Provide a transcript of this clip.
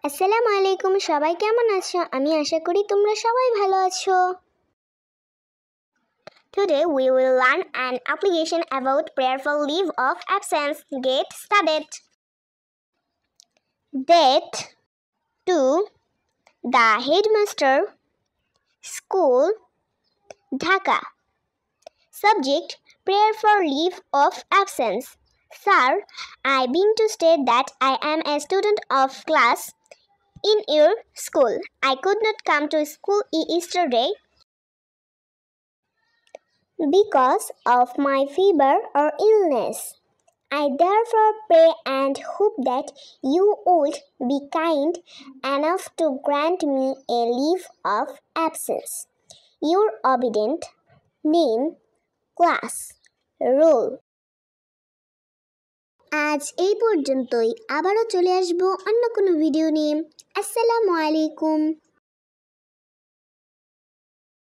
আসসালামু আলাইকুম, সবাই কেমন আছো? আমি আশা করি তোমরা সবাই ভালো আছো। Today we will learn an application about prayer for leave of absence. Get started. Date to the headmaster, school, Dhaka. Subject: prayer for leave of absence. Sir, I beg to state that I am a student of class in your school. I could not come to school yesterday because of my fever or illness. I therefore pray and hope that you would be kind enough to grant me a leave of absence. Your obedient, name, class, roll. আজ এই পর্যন্তই। আবারও চলে আসবো অন্য কোনো video নিয়ে। আসসালামু আলাইকুম।